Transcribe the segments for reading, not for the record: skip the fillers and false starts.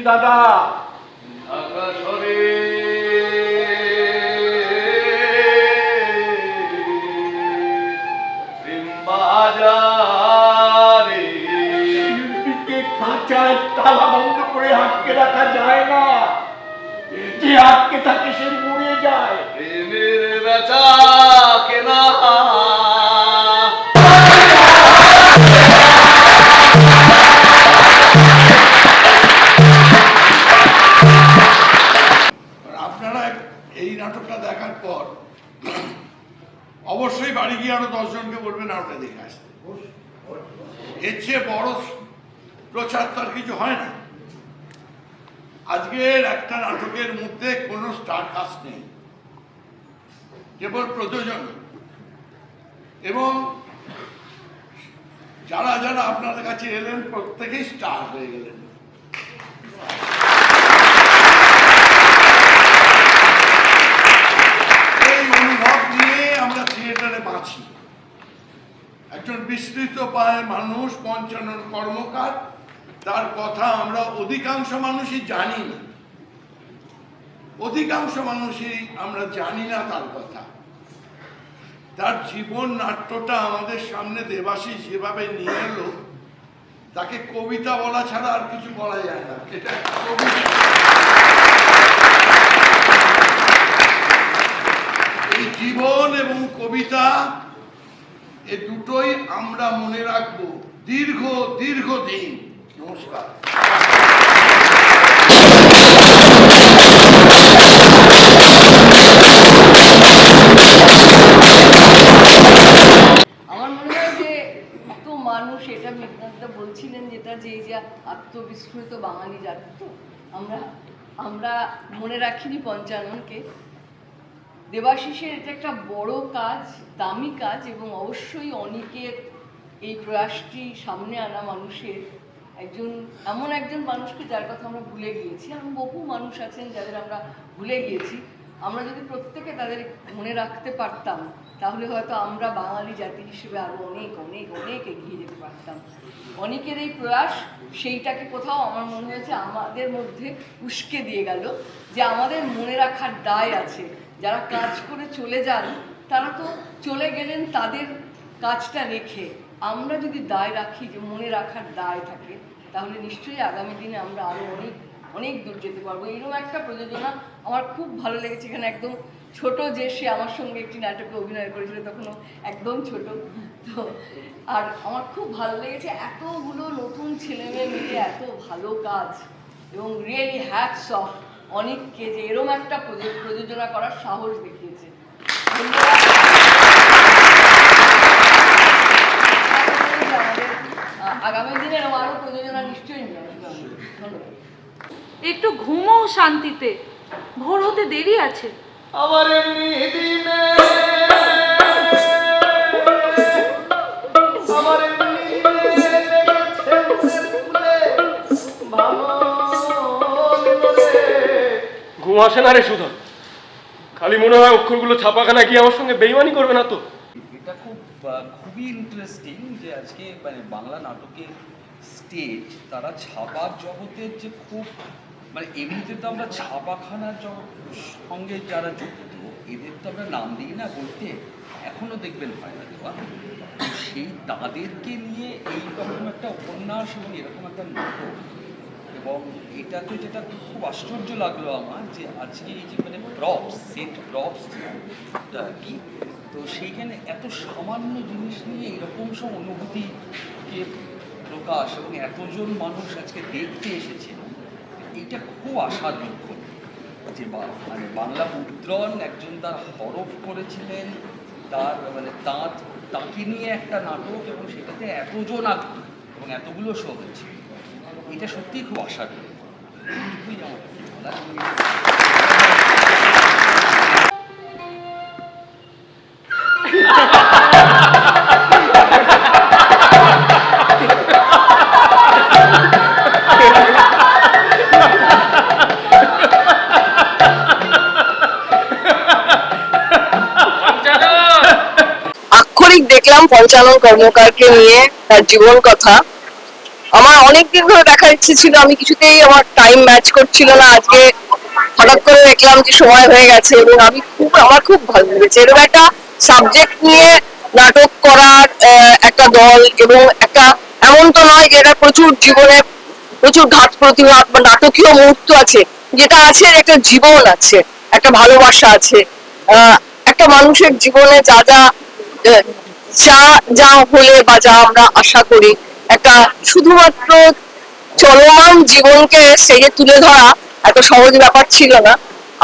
দাদা। খাঁচায় তালা বন্ধ করে আটকে রাখা যায় না, যে আটকে থাকে সে মরে যায়। প্রেমের বেচা কেনা আপনারা এই নাটকটা দেখার পর অবশ্যই বাড়ি গিয়ে আরো 10 জনকে বলবেন নাটকটা দেখে আসতে। এর চেয়ে বড় প্রচার তার কিছু হয় না। আজকের একটা নাটকের মধ্যে কোনো স্টার কাস্ট নেই, কেবল প্রযোজক এবং যারা যারা আপনাদের কাছে এলেন প্রত্যেকেই স্টার হয়ে গেলেন। এই অনুভব নিয়ে আমরা থিয়েটারে বাঁচি। একজন বিস্তৃত পায়ের মানুষ পঞ্চানন কর্মকার, তার কথা আমরা অধিকাংশ মানুষই জানি না, অধিকাংশ মানুষই আমরা জানি না তার কথা। তার জীবন নাট্যটা আমাদের সামনে দেবাশিস যেভাবে নিয়ে এলো, তাকে কবিতা বলা ছাড়া আর কিছু বলা যায় না। এটা কবিতা। এই জীবন এবং কবিতা এ দুটোই আমরা মনে রাখবো দীর্ঘ দীর্ঘদিন। নমস্কার। আমার মনে হয় যে এত মানুষ, এটা বিজ্ঞানটা বলছিলেন যেটা যে এই যে আত্মবিস্মৃত বাঙালি জাতি, তো আমরা মনে রাখিনি পঞ্চাননকে। দেবাশিসের এটা একটা বড় কাজ, দামি কাজ, এবং অবশ্যই অনেকের এই প্রয়াসটি সামনে আনা মানুষের এমন একজন মানুষকে যার কথা আমরা ভুলে গিয়েছি। এমন বহু মানুষ আছেন যাদের আমরা ভুলে গিয়েছি। আমরা যদি প্রত্যেকে তাদের মনে রাখতে পারতাম, তাহলে হয়তো আমরা বাঙালি জাতি হিসেবে আরও অনেক অনেক অনেক এগিয়ে যেতে পারতাম। অনেকের এই প্রয়াস সেইটাকে কোথাও আমার মনে হয়েছে আমাদের মধ্যে উস্কে দিয়ে গেল, যে আমাদের মনে রাখার দায় আছে। যারা কাজ করে চলে যান তারা তো চলে গেলেন তাদের কাজটা রেখে, আমরা যদি দায় রাখি, যে মনে রাখার দায় থাকে, তাহলে নিশ্চয়ই আগামী দিনে আমরা আরও অনেক অনেক দূর যেতে পারবো। এরকম একটা প্রযোজনা আমার খুব ভালো লেগেছে। এখানে একদম ছোট যে সে আমার সঙ্গে একটি নাটকে অভিনয় করেছিল, তখনও একদম ছোট, তো আর আমার খুব ভালো লেগেছে এতগুলো নতুন ছেলেমেয়ে মিলে এত ভালো কাজ, এবং রিয়েলি হ্যাটস অফ অনেককে যে এরকম একটা প্রযোজনা করার সাহস দেখিয়েছে। আগামী দিনে আরো প্রযোজনা নিশ্চয়ই নিয়ে আসবে। ধন্যবাদ। একটু ঘুমোও শান্তিতে, ভোর হতে দেরি আছে। আমার এমনি দিনে আমার এমনি ঘুম আসে না রে সুধা, খালি মনে হয় অক্ষরগুলো ছাপাখানা গিয়ে আমার সঙ্গে বেইমানি করবে না তো? এটা খুবই ইন্টারেস্টিং যে আজকে মানে বাংলা নাটকের স্টেজ তারা ছাপার জগতের যে খুব মানে এমনিতে তো আমরা ছাপাখানার সঙ্গে যারা যুক্ত এদের তো আমরা নাম দিই না বলতে, এখনও দেখবেন হয় না দেওয়া। সেই তাদেরকে নিয়ে এইরকম একটা উপন্যাস এবং এরকম একটা নাটক, এবং এটাতে যেটা খুব আশ্চর্য লাগলো আমার যে আজকে এই যে মানে প্রপস, সেট প্রপস আর কি, তো সেইখানে এত সামান্য জিনিস নিয়ে এরকম সব অনুভূতিকে প্রকাশ, এবং এতজন মানুষ আজকে দেখতে এসেছে, এইটা খুব আশার লক্ষণ। যে মানে বাংলা মুদ্রণ একজন তার হরফ করেছিলেন, তার মানে তাকে নিয়ে একটা নাটক, এবং সেটাতে এতজন আগ্রহী এবং এতগুলো শো হচ্ছে, এটা সত্যিই খুব আশার দেখলাম পঞ্চানন কর্মকারকে নিয়ে তার জীবন কথা, আমার অনেকদিন ধরে দেখার ইচ্ছে ছিল, আমি কিছুতেই আমার টাইম ম্যাচ করছিল না। আজকে হঠাৎ করে দেখলাম যে সময় হয়ে গেছে এবং আমার খুব ভালো লেগেছে। এরকম একটা সাবজেক্ট নিয়ে নাটক করার একটা দল, এবং একটা এমন তো নয় যে এটা প্রচুর জীবনে প্রচুর ঘাত প্রতিঘাত বা নাটকীয় মুহূর্ত আছে, যেটা আছে একটা জীবন আছে, একটা ভালোবাসা আছে, একটা মানুষের জীবনে যা যা যা যা হলে বা যা আমরা আশা করি, একটা শুধুমাত্র চলমান জীবনকে স্টেজে তুলে ধরা এত সহজ ব্যাপার ছিল না।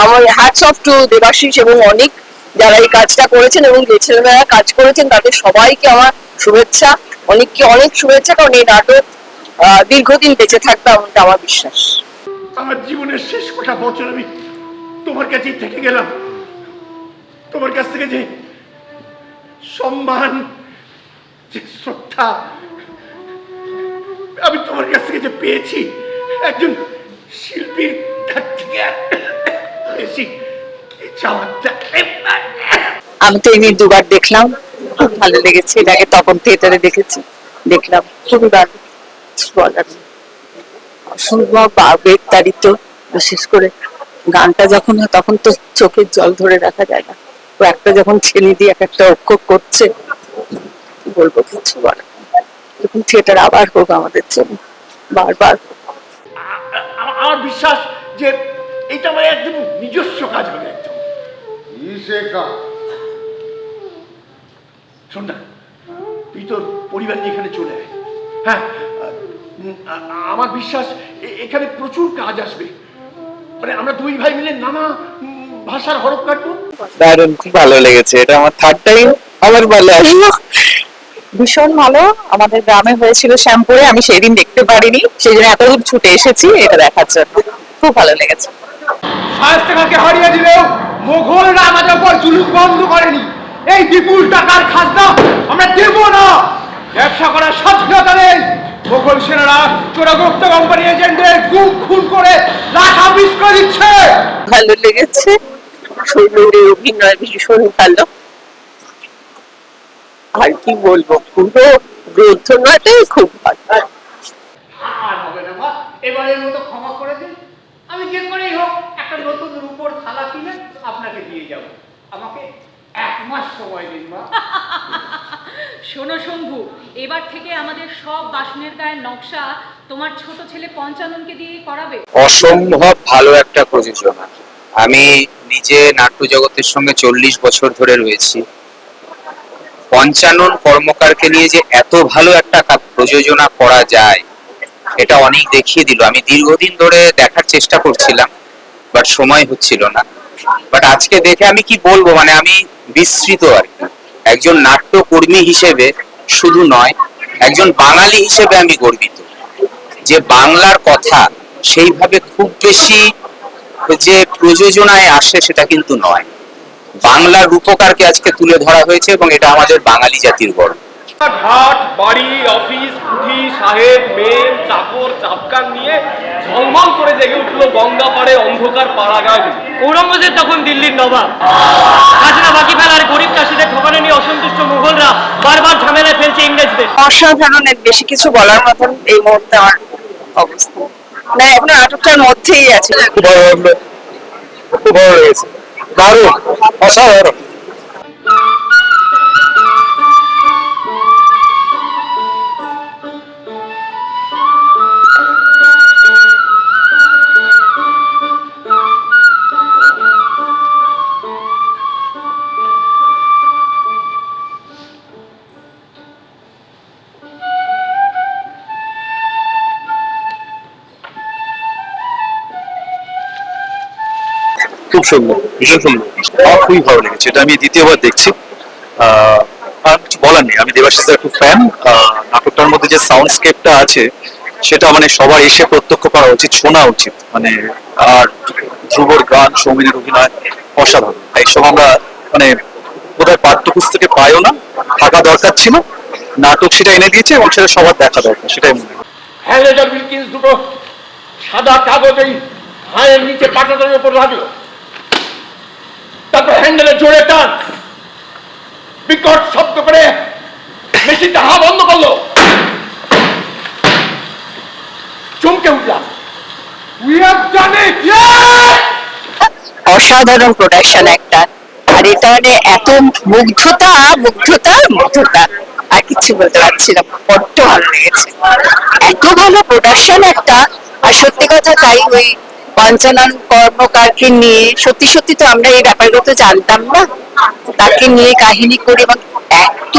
আমার হ্যাটস অফ টু দেবাশিস এবং অনেক যারা এই কাজটা করেছেন, এবং যে ছেলেমেয়েরা কাজ করেছেন তাদের সবাইকে আমার শুভেচ্ছা, অনেককে অনেক শুভেচ্ছা, কারণ এই নাটক দীর্ঘদিন বেঁচে থাকবে এমনটা আমার বিশ্বাস। আমার জীবনের শেষ কটা বছর আমি তোমার কাছেই থেকে গেলাম। তোমার কাছ থেকে যে সম্মান, যে শ্রদ্ধা আমি তোমার কাছ থেকে যে পেয়েছি, একজন শিল্পীর কাছ থেকে বেশি চাওয়ার আমি তো এমনি দুবার দেখলাম, খুব ভালো লেগেছে। এর আগে তপন থিয়েটারে দেখলাম, খুবই ভালো বলার নেই। অসম্ভব আবেগতাড়িত, বিশেষ করে গানটা যখন হয় তখন তো চোখের জল ধরে রাখা যায় না। ও একটা যখন ছেলে দিয়ে এক একটা অক্ষর করছে, কি বলবো, কিছু বলার নেই। এরকম থিয়েটার আবার হোক আমাদের জন্য, বারবার। আমার বিশ্বাস যে এটা আমার একদম নিজস্ব কাজ হবে। একদম শোন না, তুই তোর পরিবার নিয়ে এখানে চলে আয়। হ্যাঁ, আমার বিশ্বাস এখানে প্রচুর কাজ আসবে। মানে আমরা দুই ভাই মিলে নানা ভাষার হরফ কাটবো। দারুণ, খুব ভালো লেগেছে। এটা আমার থার্ড টাইম আমার ভালো আসলো, ভীষণ ভালো। আমাদের গ্রামে হয়েছিল শ্যামপুরে, আমি সেই দিন দেখতে পারিনি, সেই জন্য এত দূর ছুটে এসেছি এটা দেখার জন্য। খুব ভালো লেগেছে। শায়েস্তাখানকে হারিয়ে দিলেও মোগলরা আমাদের উপর জুলুম বন্ধ করেনি। এই বিপুল টাকার খাজনা আমরা দেব না। ব্যবসা করার স্বাধীনতা নেই। মোগল সেনারা চোরাগুপ্ত কোম্পানি এজেন্টদের গুম খুন করে লাশ আবিষ করে দিচ্ছে। ভালো লেগেছে, শৈলের অভিনয় ভীষণ ভালো। আর কি বলবো, পুরো গ্রন্থনাটাই খুব ভালো। আর হবে না মা, এবারের মতো ক্ষমা করে দিন। আমি যে করেই হোক একটা নতুন রূপোর থালা কিনে আপনাকে দিয়ে যাব। আমাকে 1 মাস সময় দিন মা। শোনো শম্ভু, এবার থেকে আমাদের সব বাসনের গায়ের নকশা তোমার ছোট ছেলে পঞ্চাননকে দিয়ে করাবে। অসম্ভব ভালো একটা প্রযোজনা। আমি নিজে নাট্য জগতের সঙ্গে 40 বছর ধরে রয়েছি। পঞ্চানন কর্মকারকে নিয়ে যে এত ভালো একটা প্রযোজনা করা যায়, এটা অনেক দেখিয়ে দিল। আমি দীর্ঘদিন ধরে দেখার চেষ্টা করছিলাম, বাট সময় হচ্ছিল না। বাট আজকে দেখে আমি কি বলবো, মানে আমি বিস্মৃত আর কি। একজন নাট্যকর্মী হিসেবে শুধু নয়, একজন বাঙালি হিসেবে আমি গর্বিত যে বাংলার কথা সেইভাবে খুব বেশি যে প্রযোজনায় আসে সেটা কিন্তু নয়। বাংলার রূপকারকে আজকে তুলে ধরা হয়েছে এবং এটা আমাদের বাঙালি জাতির গর্ব। ঘাট, বাড়ি, অফিস, পুঁথি, সাহেব, মেম, চাকর, চাপকান নিয়ে ঝলমল করে জেগে উঠলো গঙ্গা পাড়ে অন্ধকার পাড়াগাঁগুলি। ঔরঙ্গজেব তখন দিল্লির নবাব। খাজনা বাকি ফেলার গরিব চাষিদের ঠকানো নিয়ে অসন্তুষ্ট মুঘলরা বারবার ঝামেলায় ফেলছে ইংরেজদের। অসাধারণ, বেশি কিছু বলার মতন এই মুহূর্তে আমার অবস্থা না, এখন নাটকটার মধ্যেই আছে। খুব ভালো লাগলো, খুব ভালো লেগেছে, দারুণ, অসাধারণ। খুব সুন্দর, ভীষণ সুন্দর, আমার খুবই ভালো লেগেছে। এটা আমি দ্বিতীয়বার দেখছি। আর কিছু বলার নেই, আমি দেবাশিসের খুব ফ্যান। নাটকটার মধ্যে যে সাউন্ডস্কেপটা আছে সেটা মানে সবার এসে প্রত্যক্ষ করা উচিত, শোনা উচিত। মানে আর ধ্রুবর গান, সৌমিনের অভিনয় অসাধারণ। এইসব আমরা মানে বোধহয় পাঠ্যপুস্তকে পাইও না, থাকা দরকার ছিল। নাটক সেটা এনে দিয়েছে এবং সেটা সবার দেখা দরকার, সেটাই মনে হয়। হ্যালেজার উইলকিন্স দুটো সাদা কাগজ এই হায়ের নিচে পাটাটার উপর রাখলো, তারপর হ্যান্ডেলে জোরে টান, বিকট শব্দ করে মেশিনটা হা বন্ধ করলো। চমকে উঠলাম। We have done it! অসাধারণ প্রোডাকশন একটা, আর এটা মানে এত মুগ্ধতা মুগ্ধতা আর কিছু বলতে পারছি না, বড্ড ভালো লেগেছে। এত ভালো প্রোডাকশন একটা, আর সত্যি কথা তাই ওই পঞ্চানন কর্মকারকে নিয়ে সত্যি সত্যি তো আমরা এই ব্যাপারগুলো তো জানতাম না, তাকে নিয়ে কাহিনী করে এবং এত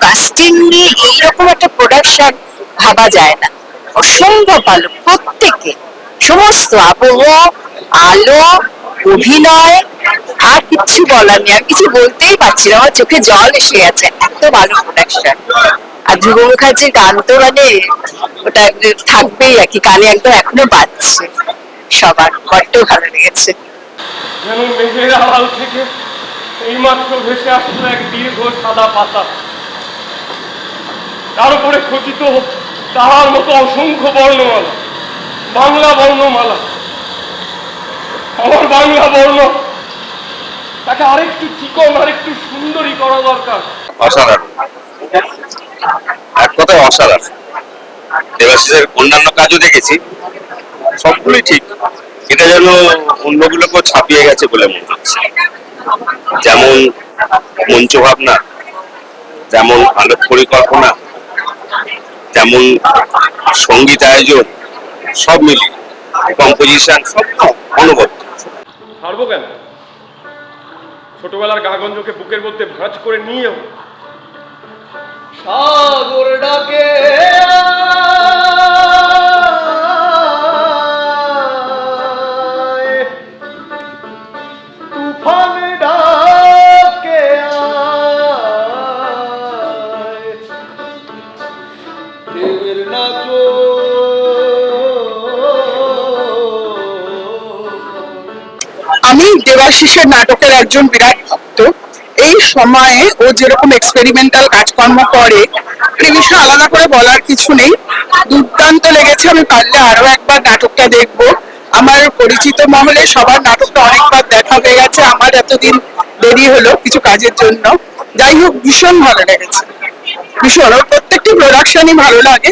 কাস্টিং নিয়ে এইরকম একটা প্রোডাকশন ভাবা যায় না, অসম্ভব ভালো। প্রত্যেকে সমস্ত আবহ, আলো, অভিনয়, আর কিছু বলার নেই, আর কিছু বলতেই পারছি না, আমার চোখে জল এসে গেছে, এত ভালো প্রোডাকশন। আর ধ্রুব মুখার্জির গান তো মানে ওটা থাকবেই আর কি, কানে একদম এখনো বাজছে সবার, বড্ড ভালো লেগেছে। যেন মেঘের আড়াল থেকে এইমাত্র ভেসে আসলো এক দীর্ঘ সাদা পাতা, তার উপরে খচিত তাহার মতো অসংখ্য বর্ণমালা, বাংলা বর্ণমালা। আমার বাংলা বর্ণ তাকে আরেকটু চিকন, আরেকটু সুন্দরী করা দরকার। অসাধারণ, এক কথায় অসাধারণ। দেবাশিসের অন্যান্য কাজও দেখেছি, সবগুলোই ঠিক, এটা যেন অন্যগুলোকেও ছাপিয়ে গেছে বলে মনে হচ্ছে। যেমন মঞ্চ ভাবনা, যেমন আলোক পরিকল্পনা, যেমন সঙ্গীত আয়োজন, সব মিলিয়ে কম্পোজিশন সব অনুভব। ছাড়বো কেন? ছোটবেলার গাগঞ্জকে বুকের মধ্যে ভাঁজ করে নিয়েও সাগর ডাকে তুফান ডাকে ঢেউয়ের নাচো আমি দেবাশিসের নাটকের একজন বিরাট ভক্ত। এই সময়ে ও যেরকম এক্সপেরিমেন্টাল কাজকর্ম করে এই বিষয়ে আলাদা করে বলার কিছু নেই, দুর্দান্ত লেগেছে। আমি পারলে আরো একবার নাটকটা দেখবো। আমার পরিচিত মহলে সবার নাটকটা অনেকবার দেখা হয়ে গেছে, আমার এতদিন দেরি হলো কিছু কাজের জন্য। যাই হোক, ভীষণ ভালো লেগেছে, ভীষণ। ওর প্রত্যেকটি প্রোডাকশনই ভালো লাগে,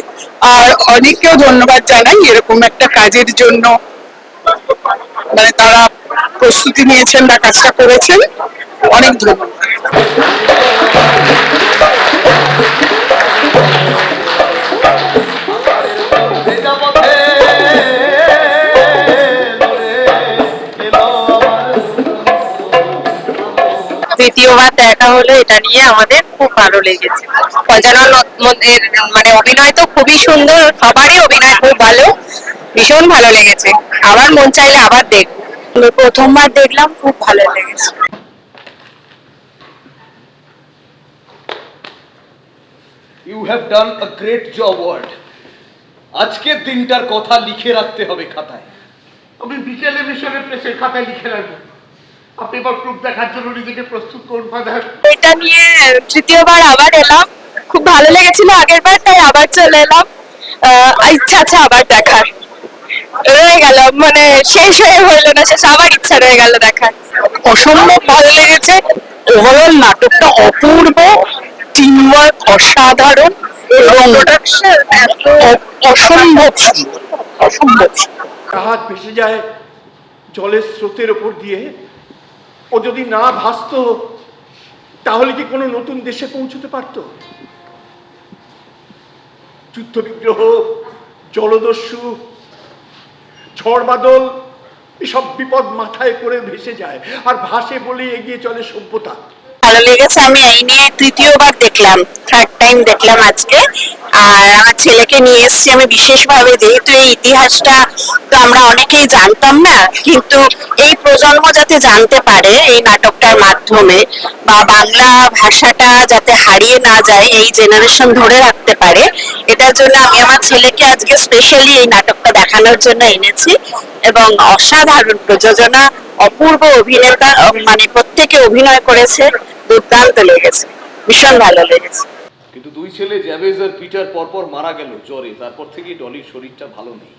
আর অনেককেও ধন্যবাদ জানাই এরকম একটা কাজের জন্য, মানে তারা প্রস্তুতি নিয়েছেন বা কাজটা করেছেন, অনেক ধন্যবাদ। তৃতীয়বার দেখা হলো, এটা নিয়ে আমাদের খুব ভালো লেগেছে। পঞ্চানন মানে অভিনয় তো খুবই সুন্দর, সবারই অভিনয় খুব ভালো, ভীষণ ভালো লেগেছে। আবার মন চাইলে আবার দেখবো, প্রথমবার দেখলাম, খুব ভালো লেগেছে। You have done a great job word. আজকের দিনটার কথা লিখে রাখতে হবে খাতায়। আমি বিকেলে মিশনের প্রেসের খাতায় লিখে রাখবো। আপনি এবার প্রুফ দেখার জন্য নিজেকে প্রস্তুত করুন ফাদার। এটা নিয়ে তৃতীয়বার আবার এলাম, খুব ভালো লেগেছিল আগের বার, তাই আবার চলে এলাম। ইচ্ছা আছে আবার দেখার, রয়ে গেল, মানে শেষ হয়ে হইলো না শেষ, আবার ইচ্ছা রয়ে গেল দেখার। অসম্ভব ভালো লেগেছে, ওভারঅল নাটকটা অপূর্ব, টিমওয়ার্ক অসাধারণ এবং অসম্ভব সুন্দর, অসম্ভব সুন্দর। জাহাজ ভেসে যায় জলের স্রোতের ওপর দিয়ে, ও যদি না ভাসতো তাহলে কি কোনো নতুন দেশে পৌঁছতে পারতো? যুদ্ধ বিগ্রহ, জলদস্যু, ঝড় বাদল, এসব বিপদ মাথায় করে ভেসে যায়, আর ভাসে বলেই এগিয়ে চলে সভ্যতা। ভালো লেগেছে, আমি এই নিয়ে তৃতীয়বার দেখলাম, থার্ড টাইম দেখলাম আজকে। আর আমার ছেলেকে নিয়ে এসেছি আমি বিশেষভাবে, যেহেতু এই ইতিহাসটা তো আমরা অনেকেই জানতাম না, কিন্তু এই প্রজন্ম যাতে জানতে পারে এই নাটকটার মাধ্যমে, বা বাংলা ভাষাটা যাতে হারিয়ে না যায়, এই জেনারেশন ধরে রাখতে পারে, এটার জন্য আমি আমার ছেলেকে আজকে স্পেশালি এই নাটকটা দেখানোর জন্য এনেছি। এবং অসাধারণ প্রযোজনা, অপূর্ব অভিনেতা, মানে প্রত্যেকে অভিনয় করেছে, দুর্দান্ত লেগেছে, ভীষণ ভালো লেগেছে। কিন্তু দুই ছেলে জ্যাভেজ আর পিটার পরপর মারা গেল জ্বরে, তারপর থেকেই ডলির শরীরটা ভালো নেই,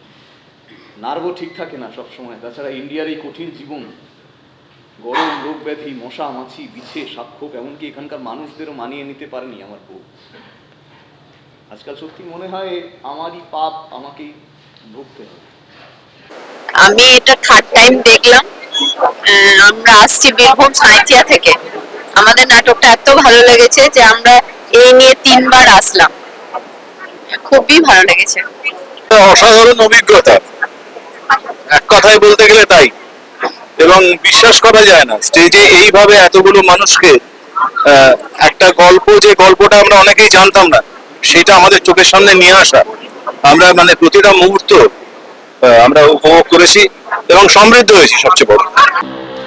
নার্ভও ঠিক থাকে না সবসময়। তাছাড়া ইন্ডিয়ার এই কঠিন জীবন, গরম, রোগ ব্যাধি, মশা মাছি, বিছে, সাক্ষক, এমনকি এখানকার মানুষদেরও মানিয়ে নিতে পারেনি আমার বউ। আজকাল সত্যি মনে হয় আমারই পাপ আমাকেই ভুগতে হবে। আমি এটা থার্ড টাইম দেখলাম। আমরা আসছি বীরভূম সাঁইথিয়া থেকে। আমাদের নাটকটা এত ভালো লেগেছে যে আমরা এই নিয়ে 3 বার আসলাম। খুবই ভালো লেগেছে। অসাধারণ অভিজ্ঞতা, এক কথায় বলতে গেলে তাই। এবং বিশ্বাস করা যায় না স্টেজে এইভাবে এতগুলো মানুষকে একটা গল্প, যে গল্পটা আমরা অনেকেই জানতাম না, সেটা আমাদের চোখের সামনে নিয়ে আসা, আমরা মানে প্রতিটা মুহূর্ত আমরা উপভোগ করেছি এবং সমৃদ্ধ হয়েছি সবচেয়ে বড়।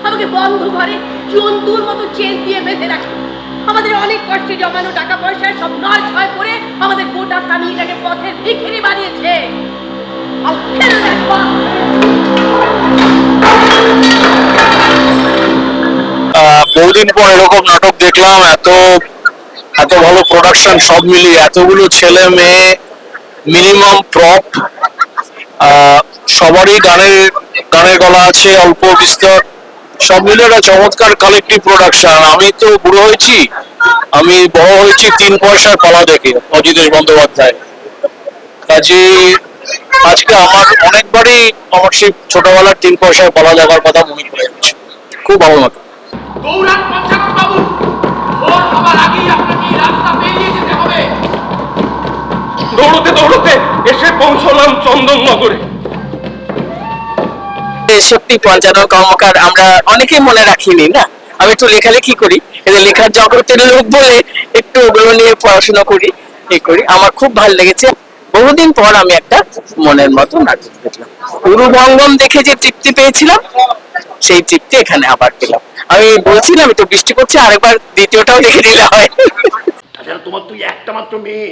আমাকে বন্ধ ঘরে জন্তুর মতো চেন দিয়ে বেঁধে রাখে। আমাদের অনেক কষ্টে জমানো টাকা পয়সায় সব নয় ছয় করে আমাদের গোটা ফ্যামিলিটাকে পথের ভিখিরি বানিয়েছে। বহুদিন পর এরকম নাটক দেখলাম, এত এত ভালো প্রোডাকশন, সব মিলিয়ে এতগুলো ছেলে মেয়ে, মিনিমাম প্রপ, সবারই গানের গলা আছে, অল্প বিস্তর, সব মিলে একটা চমৎকার কালেক্টিভ প্রোডাকশন। আমি তো বুড়ো হয়েছি, আমি বড় হয়েছি 3 পয়সার পালা দেখে, অজিতেশ বন্দ্যোপাধ্যায়। কাজে আজকে আমার অনেকবারই আমার সেই ছোটবেলার 3 পয়সার পালা দেখার কথা মনে পড়ে যাচ্ছে। খুব ভালো মতো। দৌড়ান পঞ্চানন বাবু, ভোর হবার আগেই আপনাকে এই রাস্তা পেরিয়ে যেতে হবে। দৌড়তে দৌড়তে এসে পৌঁছলাম চন্দননগরে। সত্যি পঞ্চানন কর্মকার আমরা অনেকেই মনে রাখিনি না। আমি একটু লেখালেখি করি, এদের লেখার জগতের লোক বলে একটু ওগুলো নিয়ে পড়াশোনা করি, আমার খুব ভালো লেগেছে। বহুদিন পর আমি একটা মনের মতো নাটক দেখলাম। গুরুবঙ্গম দেখে যে তৃপ্তি পেয়েছিলাম, সেই তৃপ্তি এখানে আবার পেলাম। আমি বলছিলাম একটু বৃষ্টি করছে, আরেকবার দ্বিতীয়টাও দেখে নিলে হয়। তাছাড়া তোমার তুই একটা মাত্র মেয়ে,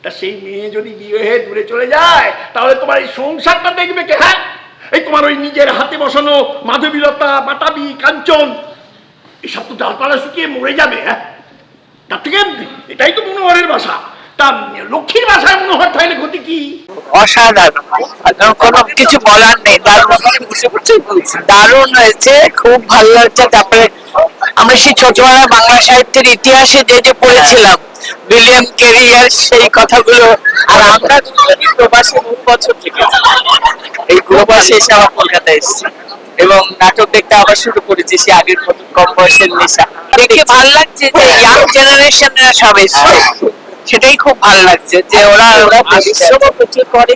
তা সেই মেয়ে যদি বিয়ে হয়ে দূরে চলে যায় তাহলে তোমার এই সংসারটা দেখবে কে? হ্যাঁ, এই তোমার ওই নিজের হাতে বসানো মাধবীলতা, বাটাবি, কাঞ্চন, এসব তো ডালপালা শুকিয়ে মরে যাবে। হ্যাঁ, তার থেকে এটাই তো মনোহরের বাসা। তা লক্ষ্মীর বাসায় মনোহর থাকলে ক্ষতি কি? অসাধারণ, কোনো কিছু বলার নেই। দারুণ হয়েছে, খুব ভালো লাগছে। তারপরে আমরা সেই ছোটবেলা বাংলা সাহিত্যের ইতিহাসে যে যে পড়েছিলাম, উইলিয়াম ক্যারিয়ার, সেই কথাগুলো। আর আমরা দুজনই প্রবাসে বহু বছর থেকে, এই প্রবাসে এসে আবার কলকাতায় এসেছি এবং নাটক দেখতে আবার শুরু করেছি সে আগের মতো কম বয়সের নেশা। দেখে ভালো লাগছে যে ইয়াং জেনারেশনরা সব এসছে, সেটাই খুব ভালো লাগছে যে ওরা পরিশ্রমও প্রচুর করে।